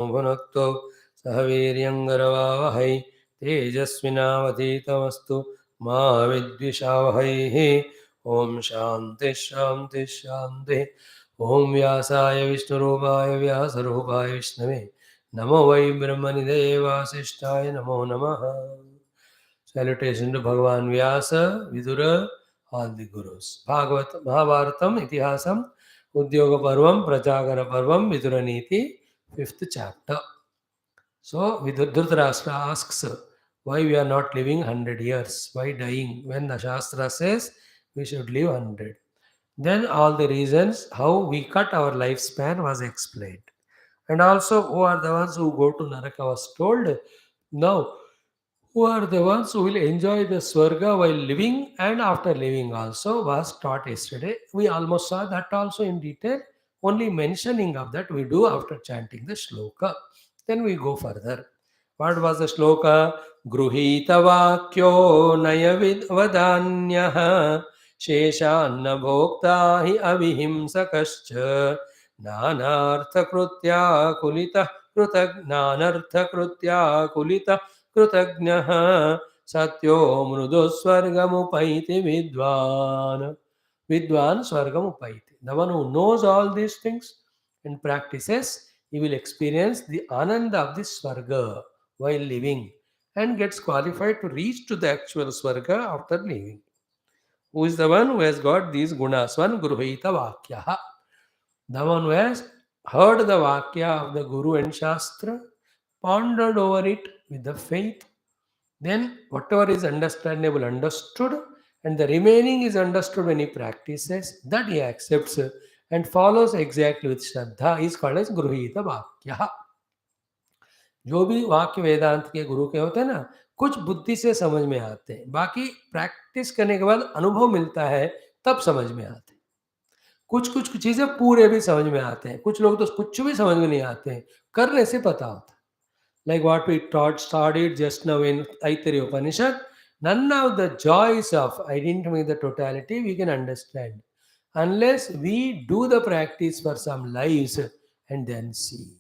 भुनक्तु सह वीर्यङ्गरवावहै तेजस्विनावधीतमस्तु मा विद्विषावहैः। ॐ शान्तिः शान्तिः शान्तिः। ॐ व्यासाय विष्णुरूपाय व्यासरूपाय विष्णवे नमो वै ब्रह्मनिधये वासिष्ठाय नमो नमः। Salutation to Bhagavan Vyasa, Vidura, all the gurus. Mahabharatam, Itihasam, Udyoga Parvam, Prachagara Parvam, Vidura Neethi, 5th chapter. So, Dhritarashtra asks, why we are not living 100 years? Why dying? When the Shastra says we should live 100. Then all the reasons how we cut our lifespan was explained. And also, who are the ones who go to Naraka was told. Now, who are the ones who will enjoy the Swarga while living and after living also was taught yesterday. We almost saw that also in detail. Only mentioning of that we do after chanting the shloka. Then we go further. What was the shloka? Gruhita vakyo nayavid vadanyaha sheshanna bhokta hi avihimsakascha nanartha krutya kulita nanartha krutya kulita कृतज्ञः सत्यो मृदु स्वर्गमुपैति विद्वान स्वर्गमुपैति. The one who knows all these things and practices, he will experience the ananda of the swarga while living and gets qualified to reach to the actual swarga after living. Who is the one who has got these gunas? One, Guruhita Vakya. The one who has heard the Vakya of the Guru and Shastra, pondered over it with the faith, then whatever is understandable understood, and the remaining is understood when he practices, that he accepts and follows exactly with Shraddha is called as Gruhita Vakya. जो भी वाक्य वेदांत के गुरु के होते हैं ना, कुछ बुद्धि से समझ में आते हैं, बाकी प्रैक्टिस करने के बाद अनुभव मिलता है तब समझ में आते हैं. कुछ कुछ चीजें पूरे भी समझ में आते हैं, कुछ लोग तो कुछ भी समझ में नहीं आते हैं, करने से पता होता है. Like what we studied just now in Aitari Upanishad, none of the joys of identifying the totality we can understand unless we do the practice for some lives and then see.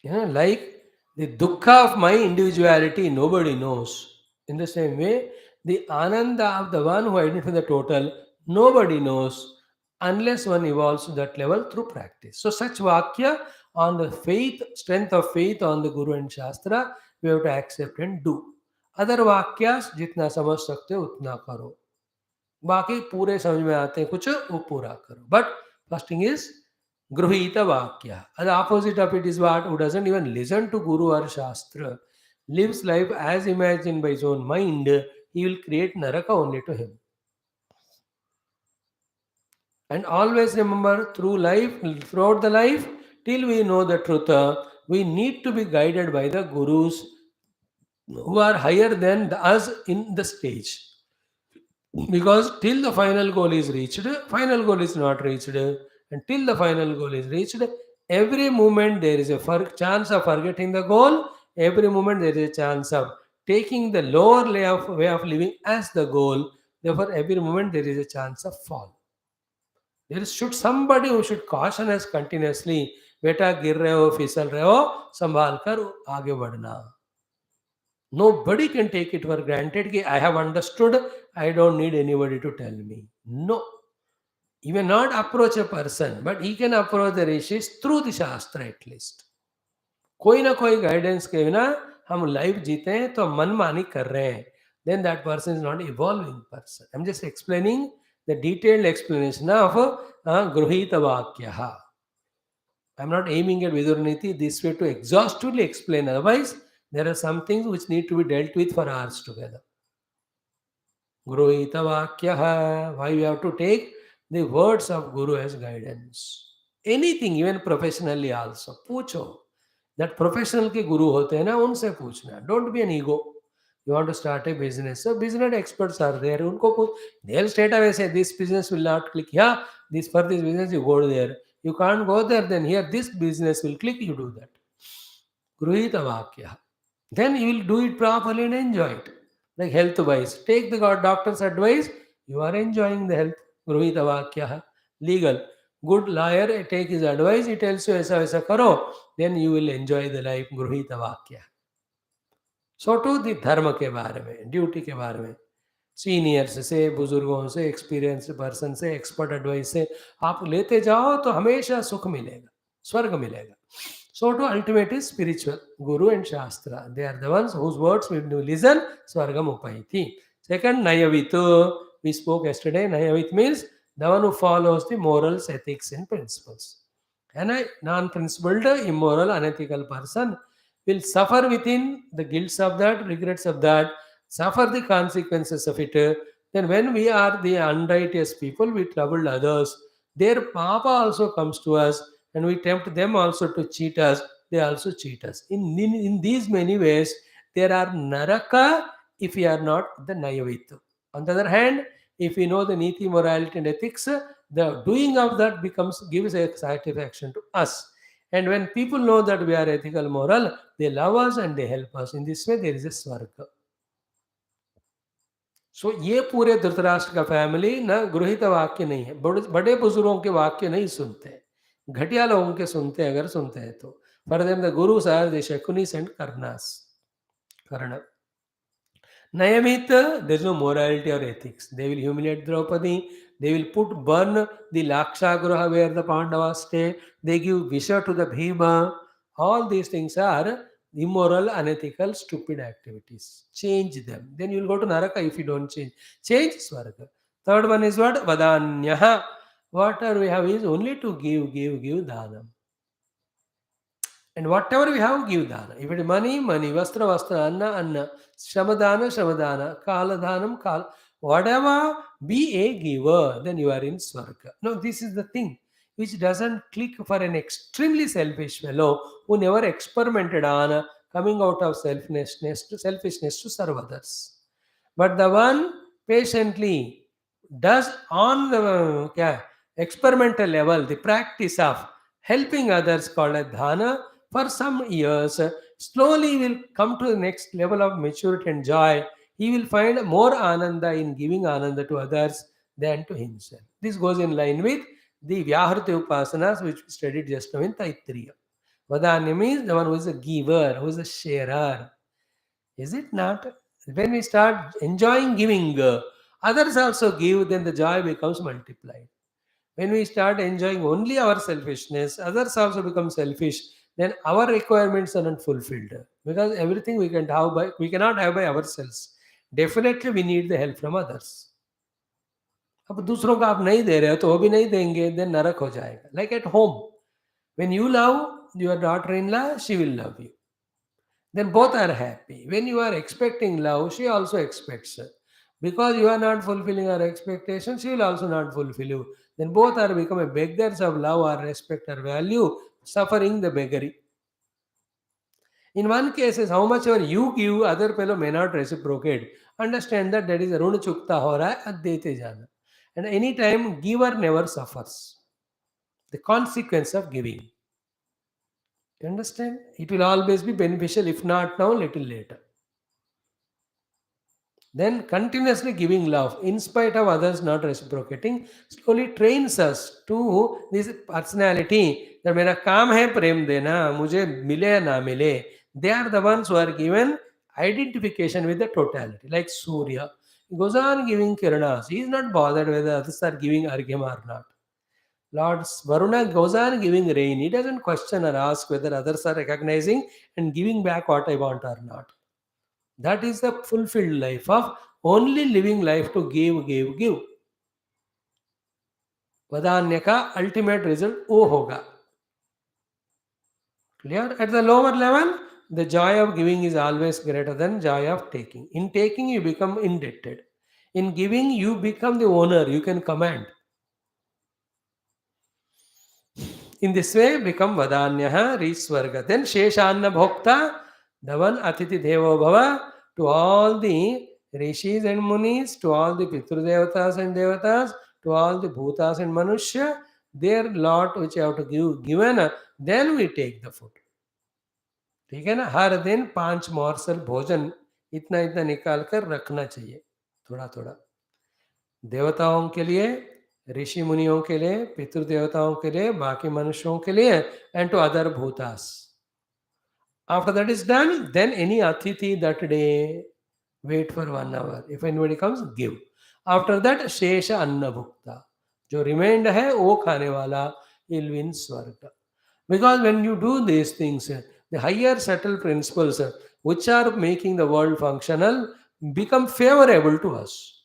Like the dukkha of my individuality, nobody knows. In the same way, the ananda of the one who identifies the total, nobody knows unless one evolves to that level through practice. So such vakya on the faith, strength of faith on the Guru and Shastra, we have to accept and do. Other vakyas, जितना समझ सकते हो उतना करो. बाकी पूरे समझ में आते हैं कुछ वो पूरा करो. But first thing is Gruhita Vakya. And the opposite of it is what? Who doesn't even listen to Guru or Shastra, lives life as imagined by his own mind, he will create Naraka only to him. And always remember, throughout the life, till we know the truth, we need to be guided by the Gurus who are higher than us in the stage. Because till the final goal is reached, final goal is not reached. Until the final goal is reached, every moment there is a chance of forgetting the goal. Every moment there is a chance of taking the lower way of living as the goal. Therefore, every moment there is a chance of fall. There should somebody who should caution us continuously. Beta गिर रहे हो, फिसल रहे हो, संभाल कर आगे बढ़ना. Nobody can take it for granted that I have understood, I don't need anybody to tell me. No. He may not approach a person, but he can approach the rishis through the Shastra at least. कोई ना कोई guidance के बिना हम life जीते हैं तो मनमानी कर रहे हैं. Then that person is not evolving person. I'm just explaining the detailed explanation of Gruhita Vakyaha. I'm not aiming at Vidura Neethi this way to exhaustively explain. Otherwise, there are some things which need to be dealt with for hours together. Gruhita Vakyaha. Why we have to take the words of Guru as guidance. Anything, even professionally also. पूछो. That professional के गुरु होते हैं ना, उनसे पूछना. Don't be an ego. You want to start a business. So business experts are there. उनको पूछ. They'll straight away say this business will not click. Yeah, for this business you go there. You can't go there. Then here this business will click. You do that. Gruhita Vakya. Then you will do it properly and enjoy it. Like health wise. Take the doctor's advice. You are enjoying the health. Gruhita Vakya. Legal. Good liar, take his advice, he tells you ऐसा वैसा करो, then you will enjoy the life. गृहीत वाक्य. So to the धर्म के बारे में, duty के बारे में, सीनियर्स से, बुजुर्गों से, एक्सपीरियंस पर्सन से, एक्सपर्ट एडवाइस से आप लेते जाओ तो हमेशा सुख मिलेगा, स्वर्ग मिलेगा. So to ultimate is spiritual, Guru and Shastra. They are the ones whose words when you listen, Swargam Upaiti. Second, Nayavit. We spoke yesterday. Nayavit means the one who follows the morals, ethics, and principles. And a non-principled, immoral, unethical person will suffer within the guilts of that, regrets of that, suffer the consequences of it. Then when we are the unrighteous people, we trouble others. Their papa also comes to us and we tempt them also to cheat us. They also cheat us. In these many ways, there are naraka if we are not the Nayavita. On the other hand, if we know the Neethi, morality and ethics, the doing of that gives a satisfaction to us. And when people know that we are ethical, moral, they love us and they help us. In this way, there is a Swarga. सो ये पूरे धृतराष्ट्र का family ना गृहित वाक्य नहीं है, बड़े बुजुर्गों के वाक्य नहीं सुनते, घटिया लोगों के सुनते हैं, अगर सुनते हैं तो. For them the guru are the Shakunis and Karnas. Karna Nayamit, there is no morality or ethics. They will humiliate Draupadi. They will burn the Lakshagraha where the Pandavas stay. They give Visha to the Bhima. All these things are immoral, unethical, stupid activities. Change them. Then you will go to Naraka if you don't change. Change Swarga. Third one is what? Vadanyaha. Whatever we have is only to give dhanam. And whatever we have, give dana. If it is money, money, vastra, vastra, anna, anna, shramadana, shramadana, kala dhanam, kala. Whatever, be a giver, then you are in Swarga. Now, this is the thing which doesn't click for an extremely selfish fellow who never experimented on coming out of selfishness to serve others. But the one patiently does on the experimental level the practice of helping others called a dhana for some years, slowly will come to the next level of maturity and joy. He will find more ananda in giving ananda to others than to himself. This goes in line with the Vyahriti Upasanas which we studied just now in Taittiriya. Vadanya means the one who is a giver, who is a sharer. Is it not? When we start enjoying giving, others also give, then the joy becomes multiplied. When we start enjoying only our selfishness, others also become selfish, then our requirements are not fulfilled. Because everything we cannot have by ourselves. Definitely we need the help from others. अब दूसरों का आप नहीं दे रहे हो तो वो भी नहीं देंगे, then नरक हो जाएगा. Like at home, when you love your daughter-in-law, she will love you. Then both are happy. When you are expecting love, she also expects it. Because you are not fulfilling her expectations, she will also not fulfill you. Then both are become beggars of love or respect or value, suffering the beggary. In one case, how much ever you give, other fellow may not reciprocate. Understand that is a runa chukta ho raha hai, dete jana. And any time, giver never suffers. The consequence of giving. You understand? It will always be beneficial, if not now, little later. Then continuously giving love, in spite of others not reciprocating, slowly trains us to this personality that मेरा काम है प्रेम देना, मुझे मिले या ना मिले. They are the ones who are given identification with the totality, like Surya. He goes on giving kiranas. He is not bothered whether others are giving argham or not. Lord Varuna goes on giving rain. He doesn't question or ask whether others are recognizing and giving back what I want or not. That is the fulfilled life of only living life to give. Vadanya ka ultimate result wo hoga. Clear? At the lower level, the joy of giving is always greater than joy of taking. In taking, you become indebted. In giving, you become the owner. You can command. In this way, become Vadanyaha, reach Swarga. Then Sheshanna Bhokta, the one Atiti Devo Bhava, to all the Rishis and Munis, to all the Pitrudevatas and Devatas, to all the Bhutas and Manushya, their lot which you have to give, given, then we take the food. ठीक है ना. हर दिन 5 morsel भोजन इतना इतना निकाल कर रखना चाहिए, थोड़ा थोड़ा देवताओं के लिए, ऋषि मुनियों के लिए, पितृदेवताओं के लिए, बाकी मनुष्यों के लिए, and to other bhutas. After that is done, then any atithi that day, wait for 1 hour. If anybody comes, give. After that, shesha anna bhukta. जो remained है वो खाने वाला, will win स्वर्ग. Because when you do these things, the higher subtle principles which are making the world functional become favorable to us,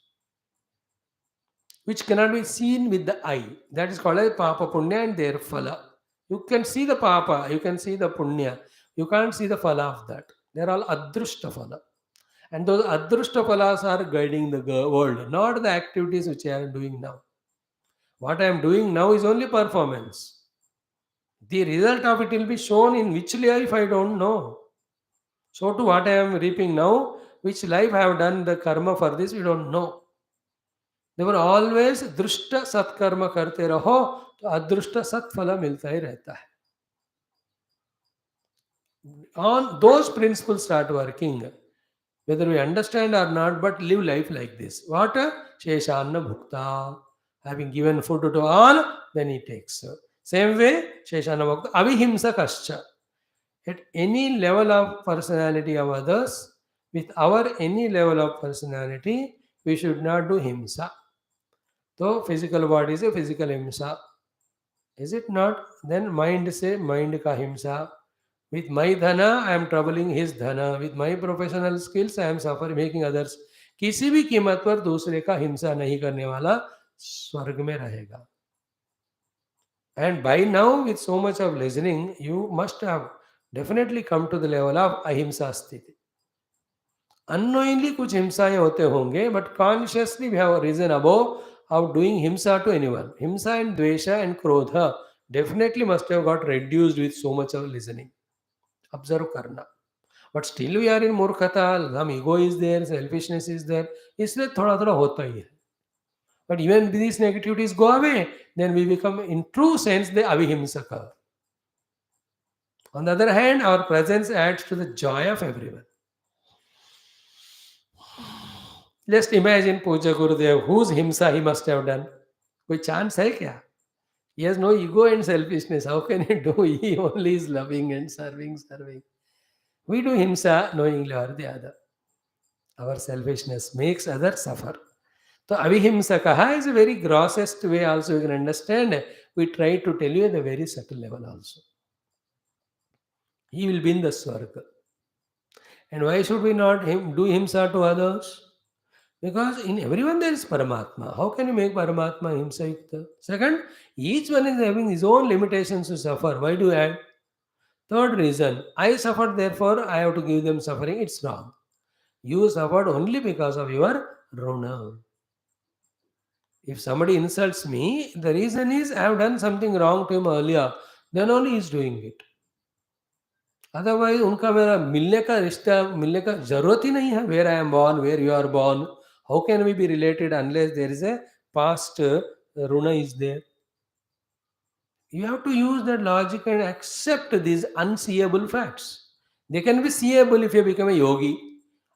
which cannot be seen with the eye. That is called as papa punya and their phala. You can see the papa, you can see the punya, you can't see the phala of that. They are all adrushta phala. And those adrushta phalas are guiding the world, not the activities which I am doing now. What I am doing now is only performance. The result of it will be shown in which life I don't know. So to what I am reaping now, which life I have done the karma for this, we don't know. They were always दृष्ट सत्कर्म करते रहो तो अदृष्ट सत्फल मिलता ही रहता है. On those principles start working, whether we understand or not, but live life like this. What? Sheshanna bhukta. Having given food to all, then he takes. Same way, Sheshanna bhukta. Avihimsa kascha. At any level of personality of others, with our any level of personality, we should not do himsa. So physical body is a physical himsa. Is it not? Then mind say mind ka himsa. With my dhana, I am troubling his dhana. With my professional skills, I am suffering, making others. किसी भी कीमत पर दूसरे का हिंसा नहीं करने वाला स्वर्ग में रहेगा. And by now, with so much of listening, you must have definitely come to the level of ahimsa sthiti. Unknowingly कुछ हिंसाएं होते होंगे, but consciously we have risen above of doing himsa to anyone. Himsa and dvesha and krodha definitely must have got reduced with so much of listening. Observe karna. But still we are in मूर्खता, some ego is there, selfishness is there, इसलिए थोड़ा थोड़ा होता ही है. But even these negativities go away, then we become in true sense the avihimsaka. On the other hand, our presence adds to the joy of everyone. Just imagine Puja Gurudev, whose himsa he must have done. कोई chance है क्या? He has no ego and selfishness. How can he do? He only is loving and serving. We do himsa knowingly or the other. Our selfishness makes others suffer. So avihimsakaha is a very grossest way also you can understand. We try to tell you at a very subtle level also. He will be in the swarga. And why should we not do himsa to others? Because in everyone there is Paramatma. How can you make Paramatma himsa yukta? Second, each one is having his own limitations to suffer. Why do you add? Third reason, I suffered, therefore I have to give them suffering. It's wrong. You suffered only because of your runa. If somebody insults me, the reason is I have done something wrong to him earlier. Then only he is doing it. Otherwise, उनका मेरा मिलने का रिश्ता मिलने का जरूरत ही नहीं है. Where I am born, where you are born, how can we be related unless there is a past runa is there? You have to use that logic and accept these unseeable facts. They can be seeable if you become a yogi.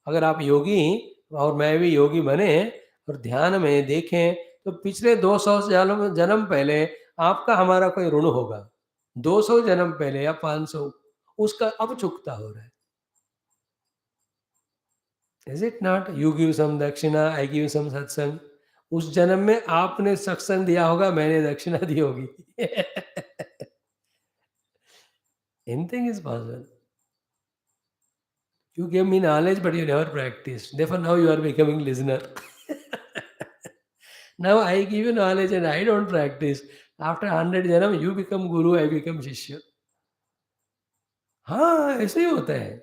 अगर आप योगी और मैं भी योगी बने और ध्यान में देखें तो पिछले 200 जन्म पहले आपका हमारा कोई ऋण होगा. 200 जन्म पहले या 500 उसका अब चुकता हो रहा है. Is it not? You give some dakshina, I give some satsang. उस जन्म में आपने सत्संग दिया होगा, मैंने दक्षिणा दी होगी. Anything is possible. You gave me knowledge, but you never practiced. Therefore, now you are becoming listener. Now I give you knowledge and I don't practice. After 100 janam, you become guru, I become shishya. हाँ ऐसे ही होता है.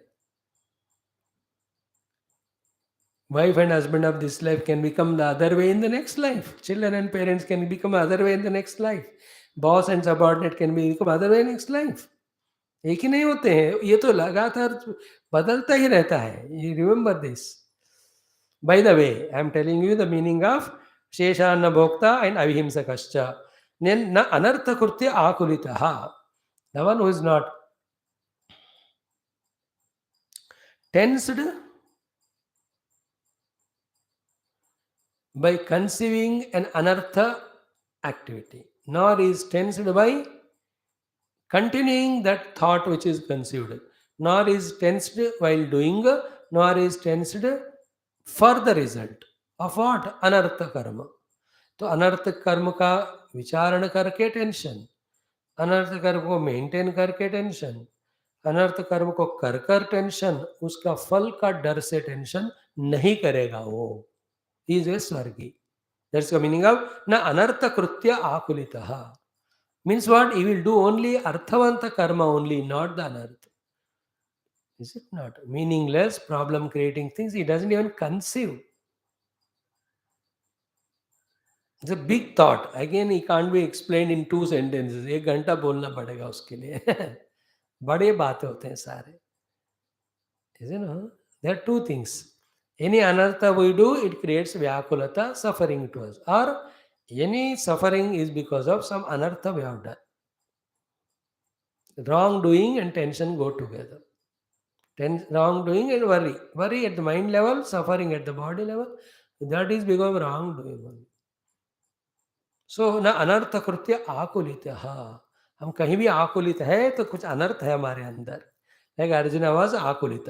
Wife and husband of this life can become the other way in the next life. Children and parents can become other way in the next life. Boss and subordinate can become other way in next life. एक ही नहीं होते हैं. ये तो लगातार बदलता ही रहता है. You remember this. By the way, I am telling you the meaning of Sheshanna Bhokta and Avihimsakascha. Na anartha kurtya akulitaha. The one who is not tensed by conceiving an anartha activity, nor is tensed by continuing that thought which is conceived, nor is tensed while doing, nor is tensed for the result of what? Anartha karma. तो अनर्थ कर्म का विचारण करके tension, अनर्थ कर्म को maintain करके tension, अनर्थ कर्म को कर कर टेंशन, उसका फल का डर से टेंशन नहीं करेगा वो, इज ए स्वर्गी. दैट्स द मीनिंग ऑफ न अनर्थ कृत्य आकुलितः. Means what? He will do only अर्थवंत कर्म ओनली, नॉट द अनर्थ. Is it not? Meaningless problem creating things he doesn't even conceive. It's a big thought. Again, it can't be explained in 2 sentences. 1 घंटा बोलना पड़ेगा उसके लिए. बड़े बातें होते हैं सारे. Isn't it? There are 2 things. Any anartha we do, it creates vyakulata, suffering to us. Or any suffering is because of some anartha we have done. Wrongdoing and tension go together. Wrongdoing and worry. Worry at the mind level, suffering at the body level. That is because of wrongdoing only. सो न अनर्थ कृत्य आकुलित. हम कहीं भी आकुलित है तो कुछ अनर्थ है हमारे अंदर. लाइक अर्जुन वाज आकुलित.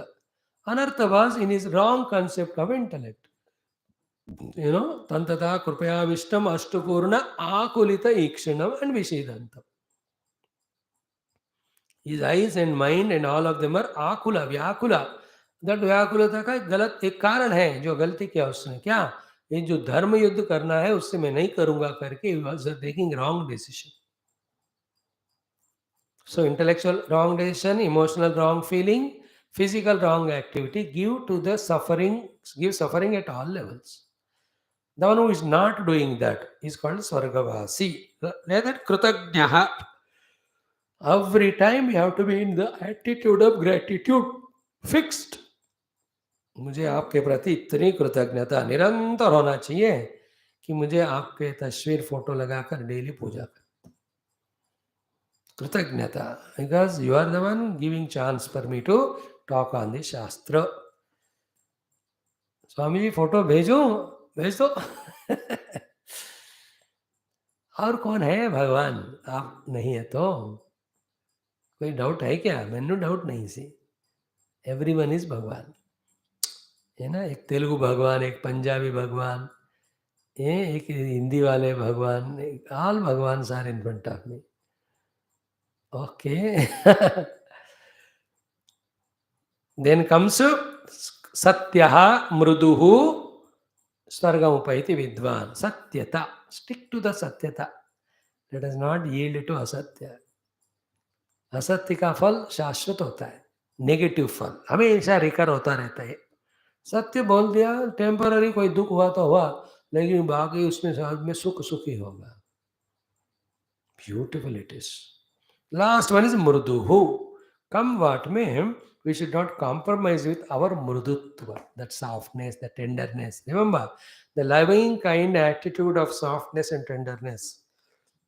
अनर्थ was in his wrong concept of intellect. You know, तंतता कृपया विष्टम अष्टपूर्ण आकुलित ईक्षणम एंड विषेदंतम. His eyes and mind and all of them are आकुला, व्याकुला. दैट व्याकुलता का एक गलत एक कारण है जो गलती किया उसने. क्या? ये जो धर्म युद्ध करना है उससे मैं नहीं करूंगा करके taking wrong decision. So intellectual wrong decision, emotional wrong feeling, physical wrong activity give to the suffering, give suffering at all levels. The one who is not doing that is called Swargavasi. That Kritagnaha. Every time you have to be in the attitude of gratitude, fixed. मुझे आपके प्रति इतनी कृतज्ञता निरंतर होना चाहिए कि मुझे आपके तस्वीर फोटो लगाकर डेली पूजा कर. कृतज्ञता, because you are the one giving chance for me to talk on the शास्त्र. स्वामी जी फोटो भेजो, भेज दो. और कौन है भगवान? आप नहीं है तो कोई डाउट है क्या? मैंने डाउट नहीं सी. एवरीवन इज भगवान है ना. एक तेलुगु भगवान, एक पंजाबी भगवान, एक हिंदी वाले भगवान, all Bhagwan are in front of me. Okay. Then comes सत्यः मृदुः स्वर्गमुपैति विद्वान. सत्यता, स्टिक टू द सत्यता. Let us not yield to असत्य. असत्य का फल शाश्वत होता है, नेगेटिव फल हमेशा रिकर होता रहता है. सत्य बोल दिया, टेम्पररी कोई दुख हुआ तो हुआ, लेकिन बाकी उसमें साथ में सुख सुखी होगा. Beautiful it is. Last one is मृदुहु. Come what may we should not compromise with our mrudutva, that softness, that tenderness. Remember, the loving kind attitude of softness and tenderness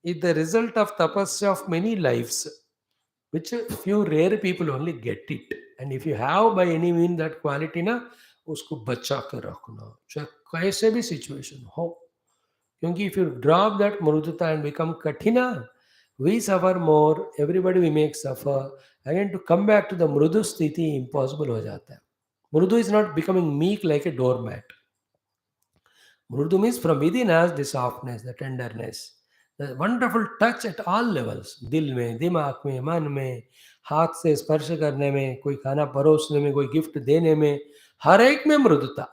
is the result of tapasya of many lives, which few rare people only get it. And if you have by any means that quality ना, उसको बचा कर रखना चाहे कैसे भी situation हो. क्योंकि if you drop that mrudutta and become kathina, we suffer more, everybody we make suffer. Again to come back to the mrudu sthiti impossible हो जाता है. Mrudu is not becoming meek like a doormat. Mrudu means from within us the softness, the tenderness, the wonderful touch at all levels. दिल में, दिमाग में, मन में, हाथ से स्पर्श करने में, कोई खाना परोसने में, कोई गिफ्ट देने में, हर एक में मृदुता.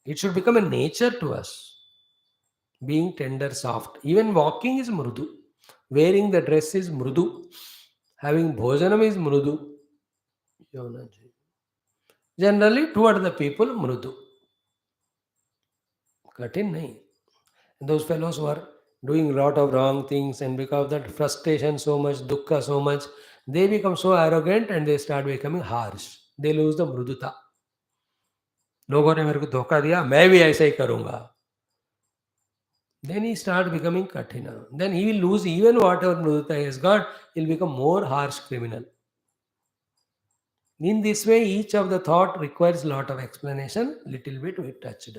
It should become a nature to us. Being tender, soft. Even walking is mrudu. Wearing the dress is mrudu. Having bhojanam is mrudu. Generally, toward the people, mrudu. Katin nahi. And those fellows who are doing a lot of wrong things, and because of that frustration so much, dukkha so much, they become so arrogant and they start becoming harsh. They lose the mruduta. लोगों ने मेरे को धोखा दिया, मैं भी ऐसा ही करूंगा. Then he starts becoming kathina. Then he will lose even whatever mrudutta he has got. He will become more harsh criminal. In this way, each of the thought requires a lot of explanation. Little bit we touched.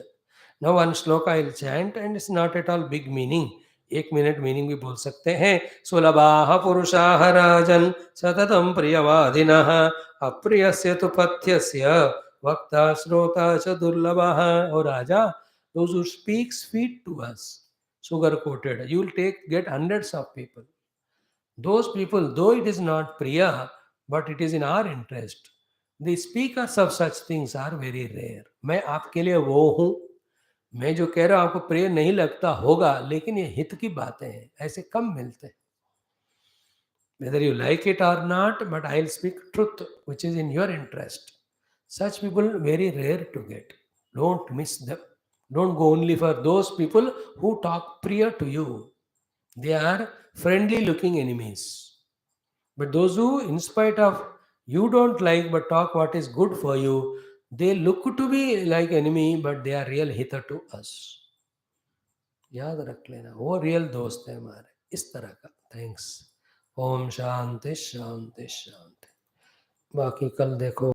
Now one shloka I'll chant and it's not at all big meaning. 1 minute meaning भी बोल सकते हैं. सुलभाः पुरुषाः राजन् सततं प्रियवादिनः अप्रियस्य तु पथ्यस्य वक्ता श्रोता च दुर्लभः. ओ राजा, those who speak sweet to us, sugar coated, you will get hundreds of people. Those people, though it is not priya, but it is in our interest, the speakers of such things are very rare. मैं आपके लिए वो हूँ. मैं जो कह रहा हूँ आपको प्रिय नहीं लगता होगा, लेकिन ये हित की बातें हैं, ऐसे कम मिलते हैं. Whether you like it or not, but I'll speak truth which is in your interest. Such people very rare to get. Don't miss them. Don't go only for those people who talk priya to you. They are friendly looking enemies. But those who, in spite of you don't like but talk what is good for you, they look to be like enemy, but they are real hitter to us. याद रख लेना, वो real दोस्त है हमारे. इस तरह का. थैंक्स. ओम शांति शांति शांति. बाकी कल देखो.